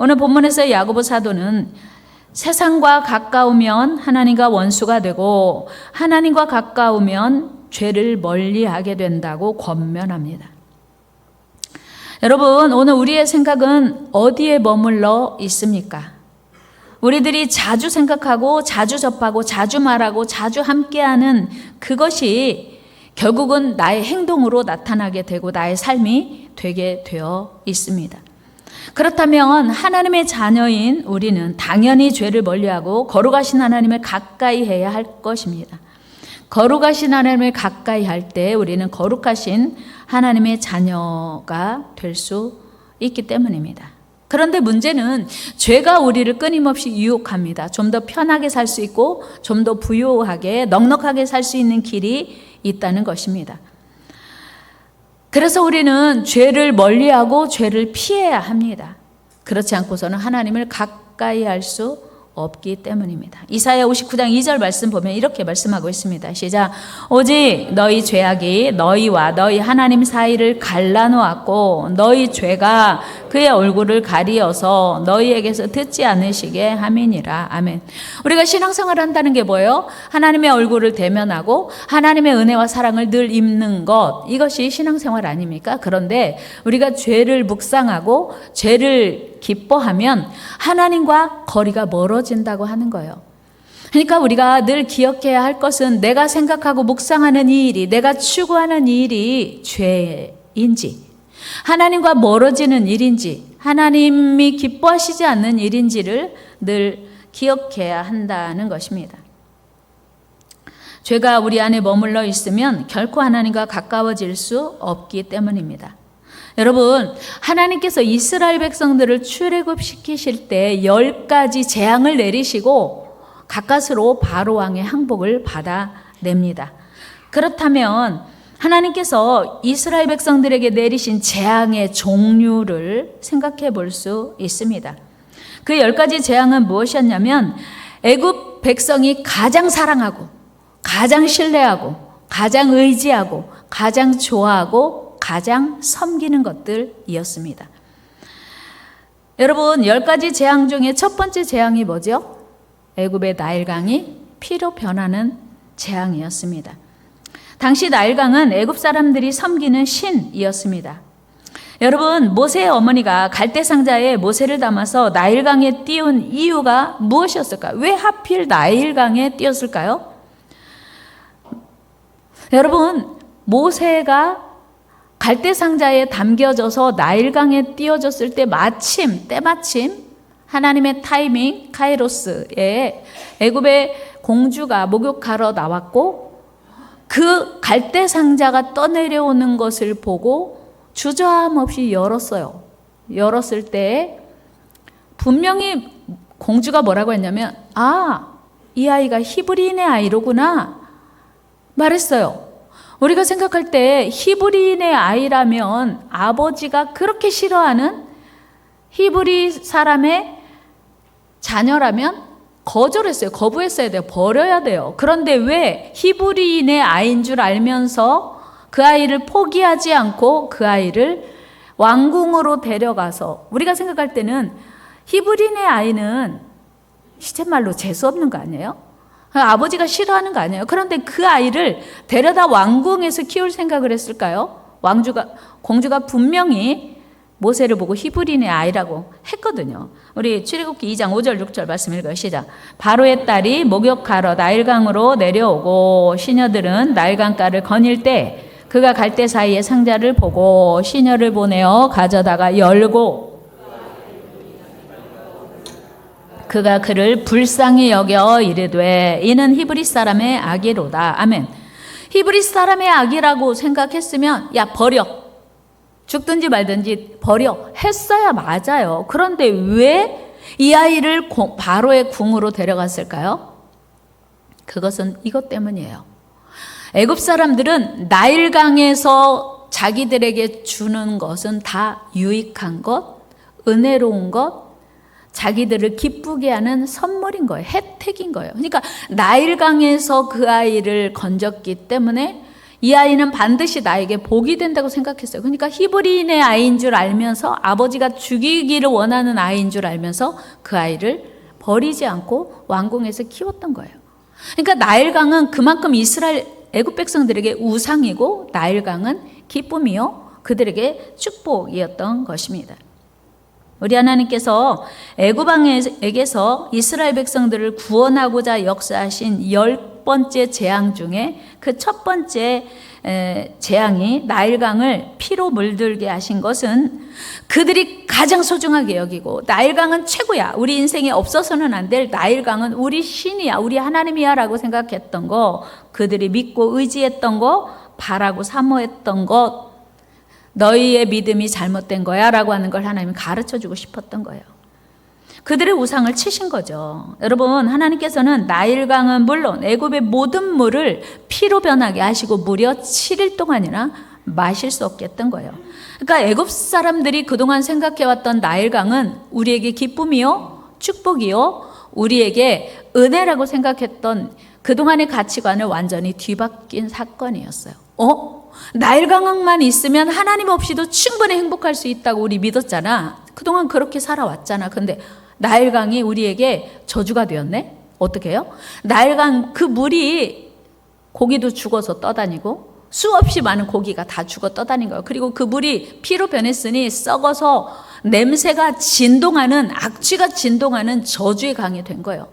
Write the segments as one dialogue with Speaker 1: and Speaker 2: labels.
Speaker 1: 오늘 본문에서 야고보 사도는 세상과 가까우면 하나님과 원수가 되고 하나님과 가까우면 죄를 멀리하게 된다고 권면합니다. 여러분, 오늘 우리의 생각은 어디에 머물러 있습니까? 우리들이 자주 생각하고 자주 접하고 자주 말하고 자주 함께하는 그것이 결국은 나의 행동으로 나타나게 되고 나의 삶이 되게 되어 있습니다. 그렇다면 하나님의 자녀인 우리는 당연히 죄를 멀리하고 거룩하신 하나님을 가까이 해야 할 것입니다. 거룩하신 하나님을 가까이 할 때 우리는 거룩하신 하나님의 자녀가 될 수 있기 때문입니다. 그런데 문제는 죄가 우리를 끊임없이 유혹합니다. 좀 더 편하게 살 수 있고 좀 더 부유하게 넉넉하게 살 수 있는 길이 있다는 것입니다. 그래서 우리는 죄를 멀리하고 죄를 피해야 합니다. 그렇지 않고서는 하나님을 가까이 할 수 없기 때문입니다. 이사야 59장 2절 말씀 보면 이렇게 말씀하고 있습니다. 시작. 오직 너희 죄악이 너희와 너희 하나님 사이를 갈라놓았고 너희 죄가 그의 얼굴을 가리어서 너희에게서 듣지 않으시게 함이니라. 아멘. 우리가 신앙생활을 한다는 게 뭐예요? 하나님의 얼굴을 대면하고 하나님의 은혜와 사랑을 늘 입는 것, 이것이 신앙생활 아닙니까? 그런데 우리가 죄를 묵상하고 죄를 기뻐하면 하나님과 거리가 멀어진다고 하는 거예요. 그러니까 우리가 늘 기억해야 할 것은 내가 생각하고 묵상하는 이 일이, 내가 추구하는 이 일이 죄인지, 하나님과 멀어지는 일인지, 하나님이 기뻐하시지 않는 일인지를 늘 기억해야 한다는 것입니다. 죄가 우리 안에 머물러 있으면 결코 하나님과 가까워질 수 없기 때문입니다. 여러분, 하나님께서 이스라엘 백성들을 출애굽시키실 때 10가지 재앙을 내리시고 가까스로 바로 왕의 항복을 받아냅니다. 그렇다면 하나님께서 이스라엘 백성들에게 내리신 재앙의 종류를 생각해 볼 수 있습니다. 그 10가지 재앙은 무엇이었냐면 애굽 백성이 가장 사랑하고 가장 신뢰하고 가장 의지하고 가장 좋아하고 가장 섬기는 것들이었습니다. 여러분, 10가지 재앙 중에 첫 번째 재앙이 뭐죠? 애굽의 나일강이 피로 변하는 재앙이었습니다. 당시 나일강은 애굽 사람들이 섬기는 신이었습니다. 여러분, 모세의 어머니가 갈대상자에 모세를 담아서 나일강에 띄운 이유가 무엇이었을까요? 왜 하필 나일강에 띄었을까요? 여러분, 모세가 갈대상자에 담겨져서 나일강에 띄어졌을 때 때마침 하나님의 타이밍, 카이로스에 애굽의 공주가 목욕하러 나왔고 그 갈대상자가 떠내려오는 것을 보고 주저함 없이 열었어요. 열었을 때 분명히 공주가 뭐라고 했냐면 이 아이가 히브리인의 아이로구나 말했어요. 우리가 생각할 때 히브리인의 아이라면 아버지가 그렇게 싫어하는 히브리 사람의 자녀라면 거절했어요. 거부했어야 돼요. 버려야 돼요. 그런데 왜 히브리인의 아이인 줄 알면서 그 아이를 포기하지 않고 그 아이를 왕궁으로 데려가서, 우리가 생각할 때는 히브리인의 아이는 시쳇말로 재수없는 거 아니에요? 아버지가 싫어하는 거 아니에요. 그런데 그 아이를 데려다 왕궁에서 키울 생각을 했을까요? 공주가 분명히 모세를 보고 히브리인의 아이라고 했거든요. 우리 출애굽기 2장 5절 6절 말씀 읽어요. 시작. 바로의 딸이 목욕하러 나일강으로 내려오고 시녀들은 나일강가를 거닐 때 그가 갈대 사이에 상자를 보고 시녀를 보내어 가져다가 열고 그가 그를 불쌍히 여겨 이르되 이는 히브리 사람의 아기로다. 아멘. 히브리 사람의 아기라고 생각했으면 버려. 죽든지 말든지 버려 했어야 맞아요. 그런데 왜 이 아이를 바로의 궁으로 데려갔을까요? 그것은 이것 때문이에요. 애굽 사람들은 나일강에서 자기들에게 주는 것은 다 유익한 것, 은혜로운 것, 자기들을 기쁘게 하는 선물인 거예요. 혜택인 거예요. 그러니까 나일강에서 그 아이를 건졌기 때문에 이 아이는 반드시 나에게 복이 된다고 생각했어요. 그러니까 히브리인의 아이인 줄 알면서, 아버지가 죽이기를 원하는 아이인 줄 알면서 그 아이를 버리지 않고 왕궁에서 키웠던 거예요. 그러니까 나일강은 그만큼 이스라엘 애굽 백성들에게 우상이고, 나일강은 기쁨이요 그들에게 축복이었던 것입니다. 우리 하나님께서 애굽 왕에게서 이스라엘 백성들을 구원하고자 역사하신 10번째 재앙 중에 그 첫 번째 재앙이 나일강을 피로 물들게 하신 것은 그들이 가장 소중하게 여기고, 나일강은 최고야, 우리 인생에 없어서는 안 될 나일강은 우리 신이야, 우리 하나님이야 라고 생각했던 거, 그들이 믿고 의지했던 거, 바라고 사모했던 것, 너희의 믿음이 잘못된 거야 라고 하는 걸 하나님이 가르쳐주고 싶었던 거예요. 그들의 우상을 치신 거죠. 여러분, 하나님께서는 나일강은 물론 애굽의 모든 물을 피로 변하게 하시고 무려 7일 동안이나 마실 수 없게 했던 거예요. 그러니까 애굽 사람들이 그동안 생각해왔던 나일강은 우리에게 기쁨이요 축복이요 우리에게 은혜라고 생각했던 그동안의 가치관을 완전히 뒤바뀐 사건이었어요. 나일강만 있으면 하나님 없이도 충분히 행복할 수 있다고 우리 믿었잖아. 그동안 그렇게 살아왔잖아. 근데 나일강이 우리에게 저주가 되었네? 어떻게 해요? 나일강 그 물이, 고기도 죽어서 떠다니고 수없이 많은 고기가 다 죽어 떠다닌 거예요. 그리고 그 물이 피로 변했으니 썩어서 냄새가 진동하는, 악취가 진동하는 저주의 강이 된 거예요.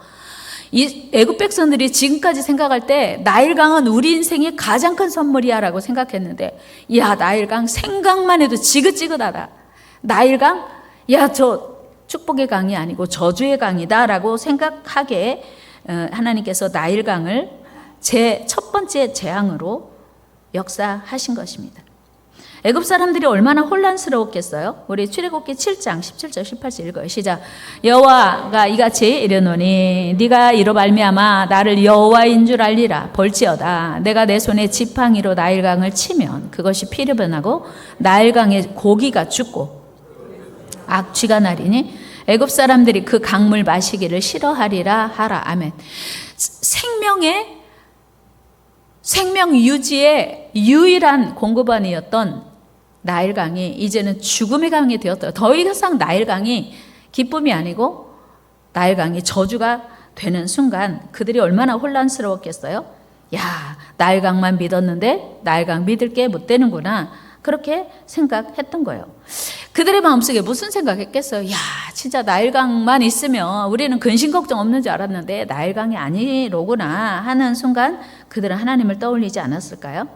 Speaker 1: 이 애굽 백성들이 지금까지 생각할 때 나일강은 우리 인생의 가장 큰 선물이야 라고 생각했는데, 야, 나일강 생각만 해도 지긋지긋하다. 나일강, 야, 저 축복의 강이 아니고 저주의 강이다 라고 생각하게 하나님께서 나일강을 제 첫 번째 재앙으로 역사하신 것입니다. 애굽 사람들이 얼마나 혼란스러웠겠어요? 우리 출애굽기 7장 17절 18절 읽어요. 시작. 여호와가 이같이 이르노니 네가 이로 말미암아 나를 여호와인 줄 알리라. 볼지어다 내가 내 손에 지팡이로 나일강을 치면 그것이 피로 변하고 나일강의 고기가 죽고 악취가 나리니 애굽 사람들이 그 강물 마시기를 싫어하리라 하라. 아멘. 생명 유지의 유일한 공급원이었던 나일강이 이제는 죽음의 강이 되었어요. 더 이상 나일강이 기쁨이 아니고 나일강이 저주가 되는 순간 그들이 얼마나 혼란스러웠겠어요? 야, 나일강만 믿었는데 나일강 믿을 게 못 되는구나. 그렇게 생각했던 거예요. 그들의 마음속에 무슨 생각했겠어요? 야, 진짜 나일강만 있으면 우리는 근심 걱정 없는 줄 알았는데 나일강이 아니로구나 하는 순간 그들은 하나님을 떠올리지 않았을까요?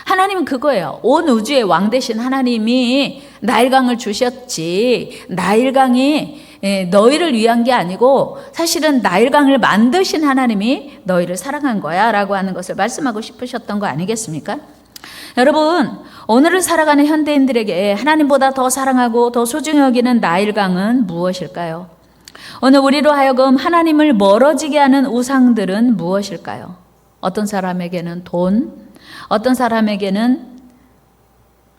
Speaker 1: 하나님은 그거예요. 온 우주의 왕 되신 하나님이 나일강을 주셨지, 나일강이 너희를 위한 게 아니고 사실은 나일강을 만드신 하나님이 너희를 사랑한 거야 라고 하는 것을 말씀하고 싶으셨던 거 아니겠습니까? 여러분, 오늘을 살아가는 현대인들에게 하나님보다 더 사랑하고 더 소중히 여기는 나일강은 무엇일까요? 오늘 우리로 하여금 하나님을 멀어지게 하는 우상들은 무엇일까요? 어떤 사람에게는 돈, 어떤 사람에게는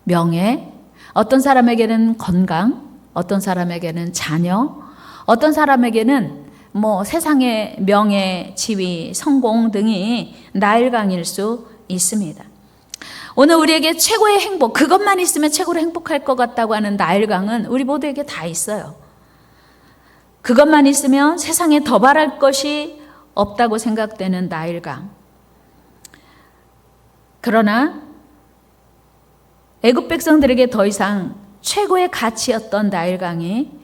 Speaker 1: 명예, 어떤 사람에게는 건강, 어떤 사람에게는 자녀, 어떤 사람에게는 세상의 명예, 지위, 성공 등이 나일강일 수 있습니다. 오늘 우리에게 최고의 행복, 그것만 있으면 최고로 행복할 것 같다고 하는 나일강은 우리 모두에게 다 있어요. 그것만 있으면 세상에 더 바랄 것이 없다고 생각되는 나일강. 그러나 애굽 백성들에게 더 이상 최고의 가치였던 나일강이,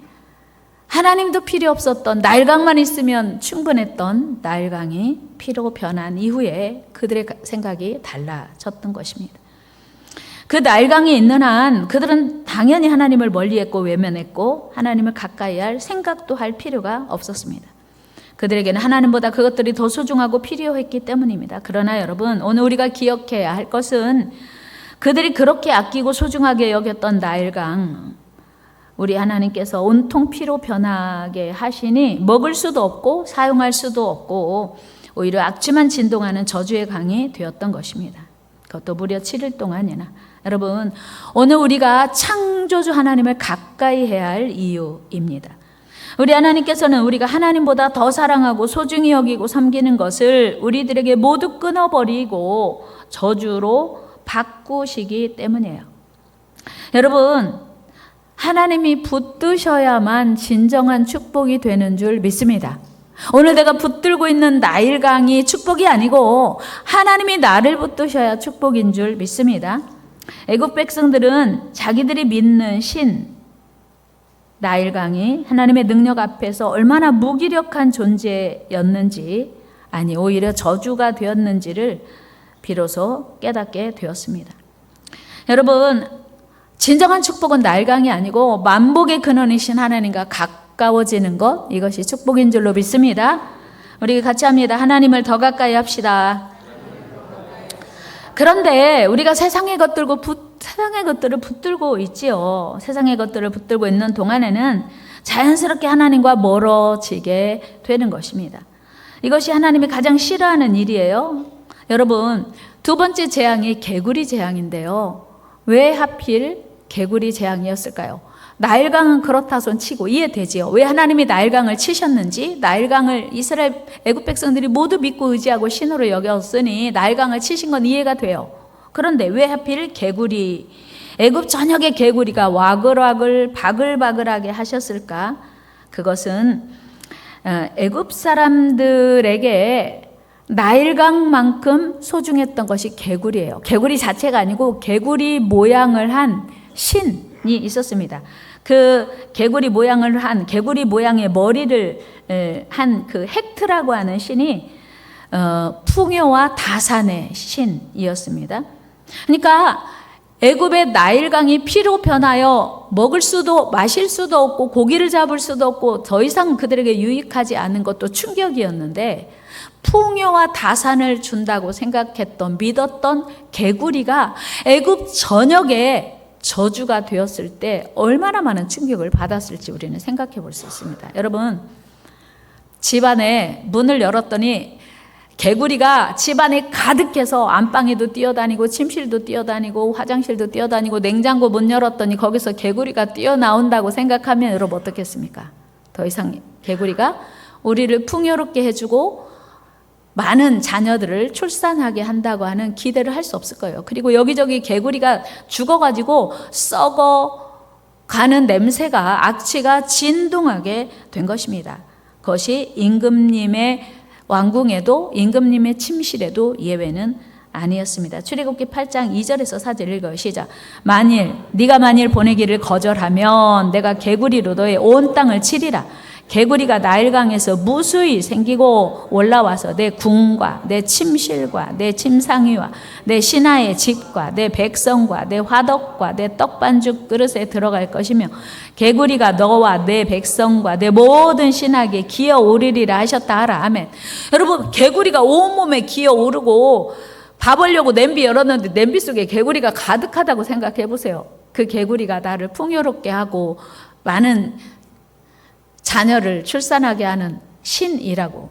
Speaker 1: 하나님도 필요 없었던 나일강만 있으면 충분했던 나일강이 피로 변한 이후에 그들의 생각이 달라졌던 것입니다. 그 나일강이 있는 한 그들은 당연히 하나님을 멀리했고 외면했고 하나님을 가까이 할 생각도 할 필요가 없었습니다. 그들에게는 하나님보다 그것들이 더 소중하고 필요했기 때문입니다. 그러나 여러분, 오늘 우리가 기억해야 할 것은 그들이 그렇게 아끼고 소중하게 여겼던 나일강, 우리 하나님께서 온통 피로 변하게 하시니 먹을 수도 없고 사용할 수도 없고 오히려 악취만 진동하는 저주의 강이 되었던 것입니다. 그것도 무려 7일 동안이나. 여러분, 오늘 우리가 창조주 하나님을 가까이 해야 할 이유입니다. 우리 하나님께서는 우리가 하나님보다 더 사랑하고 소중히 여기고 섬기는 것을 우리들에게 모두 끊어버리고 저주로 바꾸시기 때문이에요. 여러분, 하나님이 붙드셔야만 진정한 축복이 되는 줄 믿습니다. 오늘 내가 붙들고 있는 나일강이 축복이 아니고 하나님이 나를 붙드셔야 축복인 줄 믿습니다. 애국 백성들은 자기들이 믿는 신 나일강이 하나님의 능력 앞에서 얼마나 무기력한 존재였는지, 아니 오히려 저주가 되었는지를 비로소 깨닫게 되었습니다. 여러분, 진정한 축복은 나일강이 아니고 만복의 근원이신 하나님과 가까워지는 것, 이것이 축복인 줄로 믿습니다. 우리 같이 합니다. 하나님을 더 가까이 합시다. 그런데 우리가 세상의 것들을 붙들고 있지요. 세상의 것들을 붙들고 있는 동안에는 자연스럽게 하나님과 멀어지게 되는 것입니다. 이것이 하나님이 가장 싫어하는 일이에요. 여러분, 두 번째 재앙이 개구리 재앙인데요. 왜 하필 개구리 재앙이었을까요? 나일강은 그렇다 손 치고 이해되지요. 왜 하나님이 나일강을 치셨는지, 나일강을 이스라엘 애굽 백성들이 모두 믿고 의지하고 신으로 여겼으니 나일강을 치신 건 이해가 돼요. 그런데 왜 하필 개구리, 애굽 전역의 개구리가 와글와글 바글바글하게 하셨을까? 그것은 애굽 사람들에게 나일강만큼 소중했던 것이 개구리예요. 개구리 자체가 아니고 개구리 모양을 한 신이 있었습니다. 그 개구리 모양의 머리를 한 그 헥트라고 하는 신이 풍요와 다산의 신이었습니다. 그러니까 애굽의 나일강이 피로 변하여 먹을 수도 마실 수도 없고 고기를 잡을 수도 없고 더 이상 그들에게 유익하지 않은 것도 충격이었는데, 풍요와 다산을 준다고 생각했던, 믿었던 개구리가 애굽 전역에 저주가 되었을 때 얼마나 많은 충격을 받았을지 우리는 생각해 볼 수 있습니다. 여러분, 집안에 문을 열었더니 개구리가 집안에 가득해서 안방에도 뛰어다니고 침실도 뛰어다니고 화장실도 뛰어다니고 냉장고 문 열었더니 거기서 개구리가 뛰어나온다고 생각하면 여러분 어떻겠습니까? 더 이상 개구리가 우리를 풍요롭게 해주고 많은 자녀들을 출산하게 한다고 하는 기대를 할 수 없을 거예요. 그리고 여기저기 개구리가 죽어가지고 썩어가는 냄새가, 악취가 진동하게 된 것입니다. 그것이 임금님의 왕궁에도, 임금님의 침실에도 예외는 아니었습니다. 출애굽기 8장 2절에서 4절 읽어요. 시작. 네가 만일 보내기를 거절하면 내가 개구리로 너의 온 땅을 치리라. 개구리가 나일강에서 무수히 생기고 올라와서 내 궁과 내 침실과 내 침상위와 내 신하의 집과 내 백성과 내 화덕과 내 떡반죽 그릇에 들어갈 것이며, 개구리가 너와 내 백성과 내 모든 신하에게 기어오르리라 하셨다 하라. 아멘. 여러분, 개구리가 온몸에 기어오르고 밥하려고 냄비 열었는데 냄비 속에 개구리가 가득하다고 생각해 보세요. 그 개구리가 나를 풍요롭게 하고 많은 자녀를 출산하게 하는 신이라고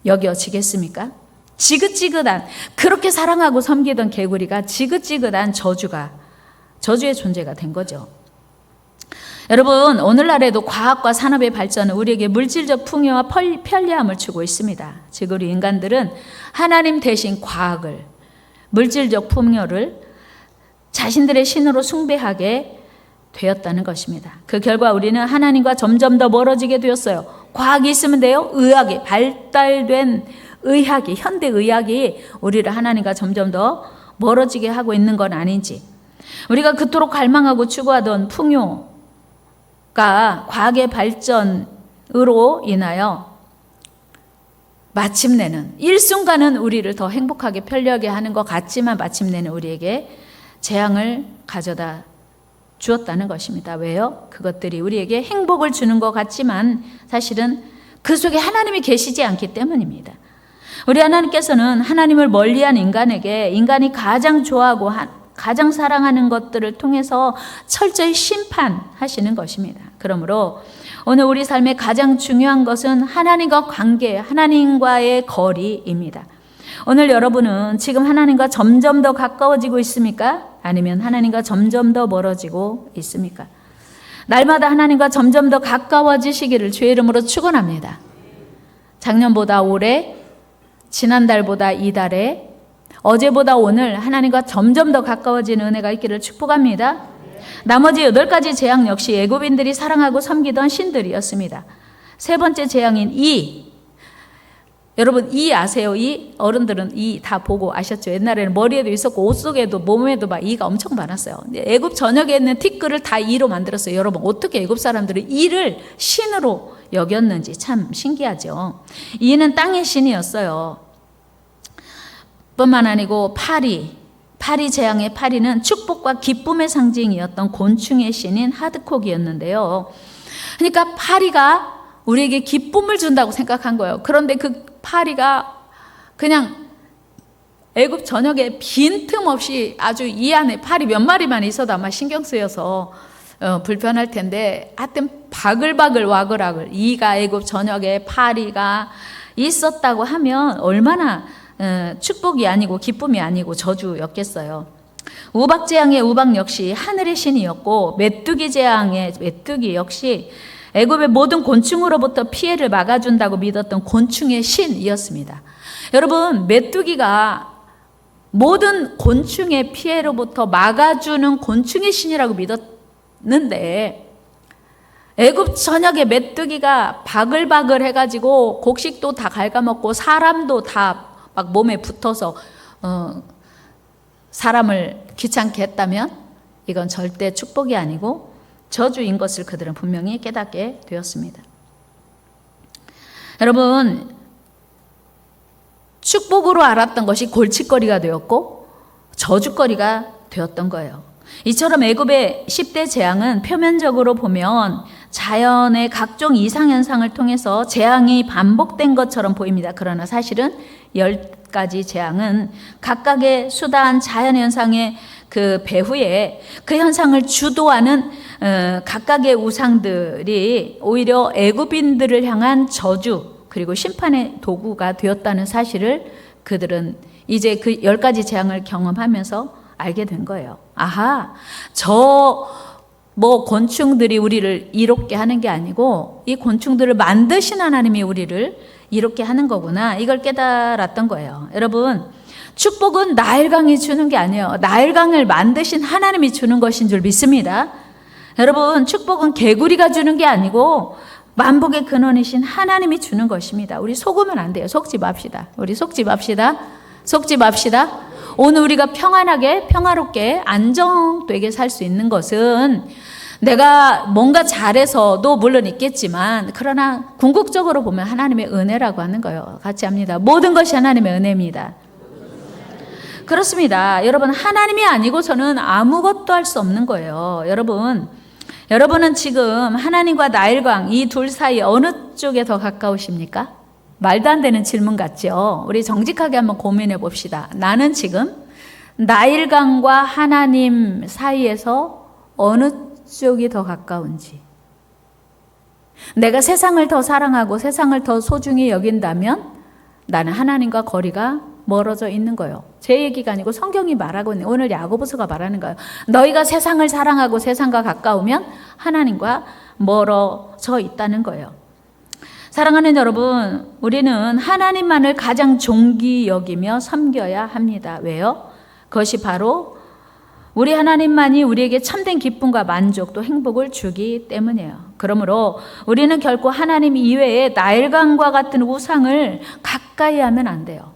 Speaker 1: 여겨지겠습니까? 지긋지긋한, 그렇게 사랑하고 섬기던 개구리가 지긋지긋한 저주의 존재가 된 거죠. 여러분, 오늘날에도 과학과 산업의 발전은 우리에게 물질적 풍요와 편리함을 주고 있습니다. 즉 우리 인간들은 하나님 대신 과학을, 물질적 풍요를 자신들의 신으로 숭배하게 되었다는 것입니다. 그 결과 우리는 하나님과 점점 더 멀어지게 되었어요. 과학이 있으면 돼요? 의학이, 발달된 의학이, 현대의학이 우리를 하나님과 점점 더 멀어지게 하고 있는 건 아닌지, 우리가 그토록 갈망하고 추구하던 풍요가 과학의 발전으로 인하여 마침내는, 일순간은 우리를 더 행복하게 편리하게 하는 것 같지만 마침내는 우리에게 재앙을 가져다 주었다는 것입니다. 왜요? 그것들이 우리에게 행복을 주는 것 같지만 사실은 그 속에 하나님이 계시지 않기 때문입니다. 우리 하나님께서는 하나님을 멀리한 인간에게 인간이 가장 좋아하고 가장 사랑하는 것들을 통해서 철저히 심판하시는 것입니다. 그러므로 오늘 우리 삶의 가장 중요한 것은 하나님과 관계, 하나님과의 거리입니다. 오늘 여러분은 지금 하나님과 점점 더 가까워지고 있습니까? 아니면 하나님과 점점 더 멀어지고 있습니까? 날마다 하나님과 점점 더 가까워지시기를 주의 이름으로 축원합니다. 작년보다 올해, 지난달보다 이달에, 어제보다 오늘 하나님과 점점 더 가까워지는 은혜가 있기를 축복합니다. 나머지 8가지 재앙 역시 애굽인들이 사랑하고 섬기던 신들이었습니다. 세 번째 재앙인 이. 여러분 이 아세요? 이 어른들은 이 다 보고 아셨죠? 옛날에는 머리에도 있었고 옷 속에도 몸에도 막 이가 엄청 많았어요. 애굽 전역에 있는 티끌을 다 이로 만들었어요. 여러분 어떻게 애굽 사람들은 이를 신으로 여겼는지 참 신기하죠. 이는 땅의 신이었어요. 뿐만 아니고 파리 재앙의 파리는 축복과 기쁨의 상징이었던 곤충의 신인 하드콕이었는데요. 그러니까 파리가 우리에게 기쁨을 준다고 생각한 거예요. 그런데 그 파리가 그냥 애굽 전역에 빈틈없이 아주 이 안에 파리 몇 마리만 있어도 아마 신경 쓰여서 불편할 텐데 하여튼 바글바글 와글와글 이가 애굽 전역에 파리가 있었다고 하면 얼마나 축복이 아니고 기쁨이 아니고 저주였겠어요. 우박 재앙의 우박 역시 하늘의 신이었고 메뚜기 재앙의 메뚜기 역시 애굽의 모든 곤충으로부터 피해를 막아준다고 믿었던 곤충의 신이었습니다. 여러분 메뚜기가 모든 곤충의 피해로부터 막아주는 곤충의 신이라고 믿었는데 애굽 전역에 메뚜기가 바글바글 해가지고 곡식도 다 갉아먹고 사람도 다 막 몸에 붙어서 사람을 귀찮게 했다면 이건 절대 축복이 아니고 저주인 것을 그들은 분명히 깨닫게 되었습니다. 여러분 축복으로 알았던 것이 골칫거리가 되었고 저주거리가 되었던 거예요. 이처럼 애굽의 10대 재앙은 표면적으로 보면 자연의 각종 이상현상을 통해서 재앙이 반복된 것처럼 보입니다. 그러나 사실은 10가지 재앙은 각각의 수다한 자연현상의 그 배후에 그 현상을 주도하는 각각의 우상들이 오히려 애굽인들을 향한 저주 그리고 심판의 도구가 되었다는 사실을 그들은 이제 그 10가지 재앙을 경험하면서 알게 된 거예요. 아하, 곤충들이 우리를 이롭게 하는 게 아니고 이 곤충들을 만드신 하나님이 우리를 이롭게 하는 거구나. 이걸 깨달았던 거예요. 여러분, 축복은 나일강이 주는 게 아니에요. 나일강을 만드신 하나님이 주는 것인 줄 믿습니다. 여러분, 축복은 개구리가 주는 게 아니고 만복의 근원이신 하나님이 주는 것입니다. 우리 속으면 안 돼요. 속지 맙시다. 우리 속지 맙시다. 속지 맙시다. 오늘 우리가 평안하게 평화롭게 안정되게 살 수 있는 것은 내가 뭔가 잘해서도 물론 있겠지만 그러나 궁극적으로 보면 하나님의 은혜라고 하는 거예요. 같이 합니다. 모든 것이 하나님의 은혜입니다. 그렇습니다. 여러분 하나님이 아니고서는 아무것도 할 수 없는 거예요. 여러분은 지금 하나님과 나일강 이 둘 사이 어느 쪽에 더 가까우십니까? 말도 안 되는 질문 같죠. 우리 정직하게 한번 고민해 봅시다. 나는 지금 나일강과 하나님 사이에서 어느 쪽이 더 가까운지. 내가 세상을 더 사랑하고 세상을 더 소중히 여긴다면 나는 하나님과 거리가 멀어져 있는 거예요. 제 얘기가 아니고 성경이 말하고 있는 오늘 야고보서가 말하는 거예요. 너희가 세상을 사랑하고 세상과 가까우면 하나님과 멀어져 있다는 거예요. 사랑하는 여러분, 우리는 하나님만을 가장 존귀 여기며 섬겨야 합니다. 왜요? 그것이 바로 우리 하나님만이 우리에게 참된 기쁨과 만족 또 행복을 주기 때문이에요. 그러므로 우리는 결코 하나님 이외에 나일강과 같은 우상을 가까이 하면 안 돼요.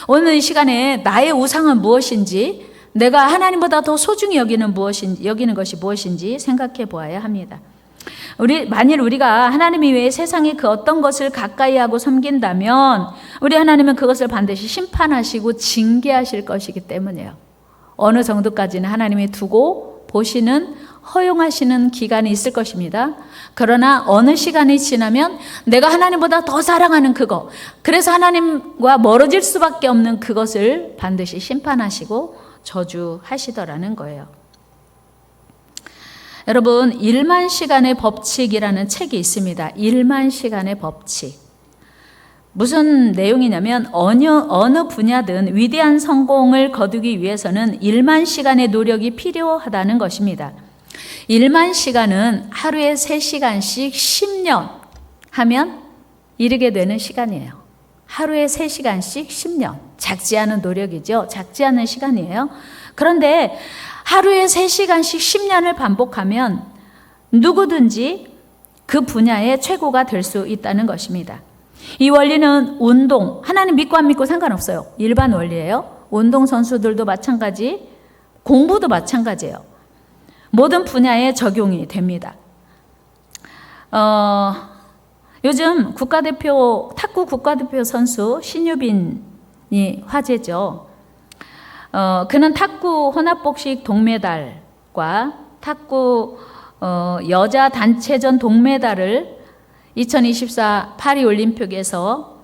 Speaker 1: 오늘 이 시간에 나의 우상은 무엇인지, 내가 하나님보다 더 소중히 여기는 것이 무엇인지 생각해 보아야 합니다. 만일 우리가 하나님 이외에 세상의 그 어떤 것을 가까이 하고 섬긴다면 우리 하나님은 그것을 반드시 심판하시고 징계하실 것이기 때문이에요. 어느 정도까지는 하나님이 두고 보시는 허용하시는 기간이 있을 것입니다. 그러나 어느 시간이 지나면 내가 하나님보다 더 사랑하는 그거, 그래서 하나님과 멀어질 수밖에 없는 그것을 반드시 심판하시고 저주하시더라는 거예요. 여러분, 1만 시간의 법칙이라는 책이 있습니다. 1만 시간의 법칙. 무슨 내용이냐면 어느 분야든 위대한 성공을 거두기 위해서는 1만 시간의 노력이 필요하다는 것입니다. 1만 시간은 하루에 3시간씩 10년 하면 이르게 되는 시간이에요. 하루에 3시간씩 10년. 작지 않은 노력이죠. 작지 않은 시간이에요. 그런데 하루에 3시간씩 10년을 반복하면 누구든지 그 분야의 최고가 될 수 있다는 것입니다. 이 원리는 운동, 하나님 믿고 안 믿고 상관없어요. 일반 원리예요. 운동선수들도 마찬가지, 공부도 마찬가지예요. 모든 분야에 적용이 됩니다. 요즘 탁구 국가대표 선수 신유빈이 화제죠. 그는 탁구 혼합복식 동메달과 탁구 여자 단체전 동메달을 2024 파리올림픽에서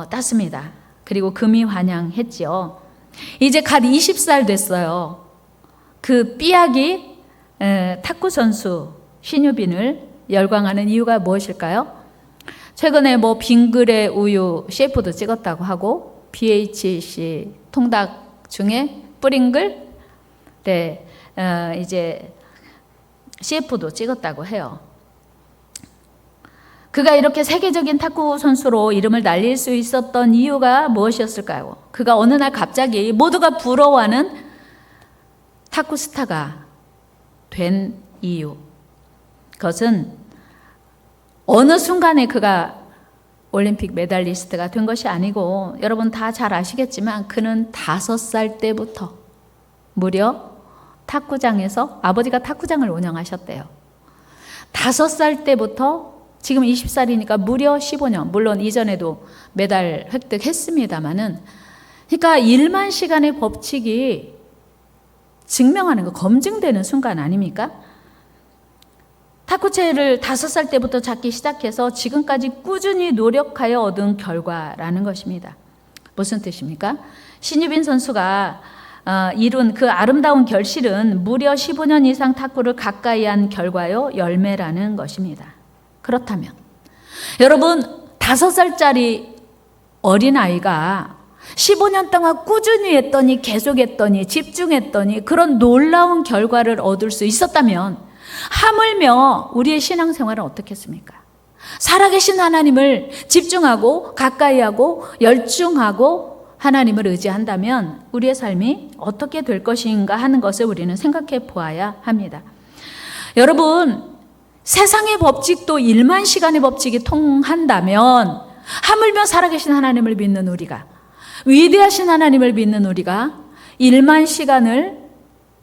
Speaker 1: 땄습니다. 그리고 금이 환영했죠. 이제 갓 20살 됐어요. 그 삐약이 탁구 선수 신유빈을 열광하는 이유가 무엇일까요? 최근에 빙그레 우유 셰프도 찍었다고 하고 BHC 통닭 중에 뿌링글 이제 CF도 찍었다고 해요. 그가 이렇게 세계적인 탁구 선수로 이름을 날릴 수 있었던 이유가 무엇이었을까요? 그가 어느 날 갑자기 모두가 부러워하는 탁구 스타가 된 이유. 그것은 어느 순간에 그가 올림픽 메달리스트가 된 것이 아니고, 여러분 다 잘 아시겠지만 그는 5살 때부터 무려 탁구장에서, 아버지가 탁구장을 운영하셨대요. 5살 때부터 지금 20살이니까 무려 15년, 물론 이전에도 메달 획득했습니다마는, 그러니까 1만 시간의 법칙이 증명하는 거, 검증되는 순간 아닙니까? 탁구채를 5살 때부터 잡기 시작해서 지금까지 꾸준히 노력하여 얻은 결과라는 것입니다. 무슨 뜻입니까? 신유빈 선수가 이룬 그 아름다운 결실은 무려 15년 이상 탁구를 가까이 한 결과요, 열매라는 것입니다. 그렇다면 여러분, 5살짜리 어린아이가 15년 동안 꾸준히 했더니, 계속했더니, 집중했더니 그런 놀라운 결과를 얻을 수 있었다면, 하물며 우리의 신앙생활은 어떻겠습니까? 살아계신 하나님을 집중하고 가까이하고 열중하고 하나님을 의지한다면 우리의 삶이 어떻게 될 것인가 하는 것을 우리는 생각해 보아야 합니다. 여러분, 세상의 법칙도 1만 시간의 법칙이 통한다면, 하물며 살아계신 하나님을 믿는 우리가, 위대하신 하나님을 믿는 우리가 1만 시간을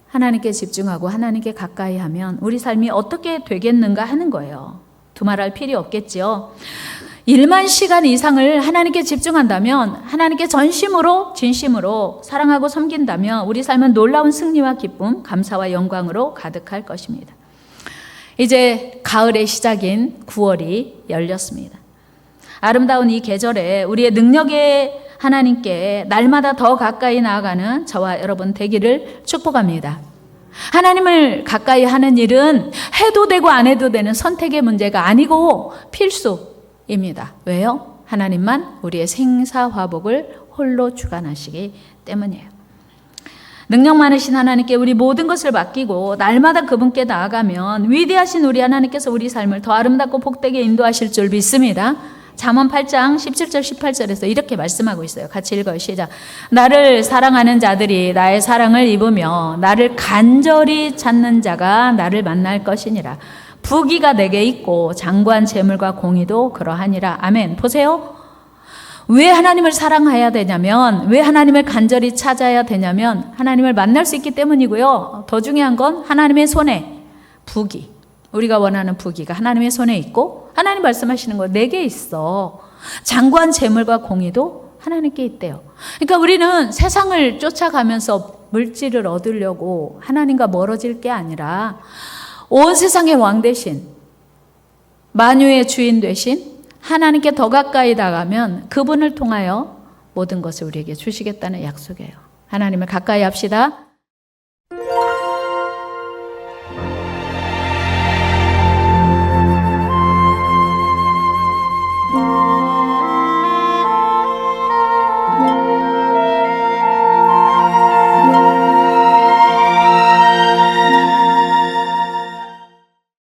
Speaker 1: 하나님께 집중하고 하나님께 가까이 하면 우리 삶이 어떻게 되겠는가 하는 거예요. 두말할 필요 없겠죠. 1만 시간 이상을 하나님께 집중한다면, 하나님께 전심으로 진심으로 사랑하고 섬긴다면 우리 삶은 놀라운 승리와 기쁨, 감사와 영광으로 가득할 것입니다. 이제 가을의 시작인 9월이 열렸습니다. 아름다운 이 계절에 우리의 능력의 하나님께 날마다 더 가까이 나아가는 저와 여러분 되기를 축복합니다. 하나님을 가까이 하는 일은 해도 되고 안 해도 되는 선택의 문제가 아니고 필수입니다. 왜요? 하나님만 우리의 생사화복을 홀로 주관하시기 때문이에요. 능력 많으신 하나님께 우리 모든 것을 맡기고 날마다 그분께 나아가면 위대하신 우리 하나님께서 우리 삶을 더 아름답고 복되게 인도하실 줄 믿습니다. 잠언 8장 17절 18절에서 이렇게 말씀하고 있어요. 같이 읽어요. 시작. 나를 사랑하는 자들이 나의 사랑을 입으며 나를 간절히 찾는 자가 나를 만날 것이니라. 부귀가 내게 있고 장관 재물과 공의도 그러하니라. 아멘. 보세요. 왜 하나님을 사랑해야 되냐면, 왜 하나님을 간절히 찾아야 되냐면 하나님을 만날 수 있기 때문이고요. 더 중요한 건 하나님의 손에 부귀, 우리가 원하는 부귀가 하나님의 손에 있고, 하나님 말씀하시는 거 내게 있어. 장관 재물과 공의도 하나님께 있대요. 그러니까 우리는 세상을 쫓아가면서 물질을 얻으려고 하나님과 멀어질 게 아니라 온 세상의 왕 대신, 만유의 주인 되신 하나님께 더 가까이 나가면 그분을 통하여 모든 것을 우리에게 주시겠다는 약속이에요. 하나님을 가까이 합시다.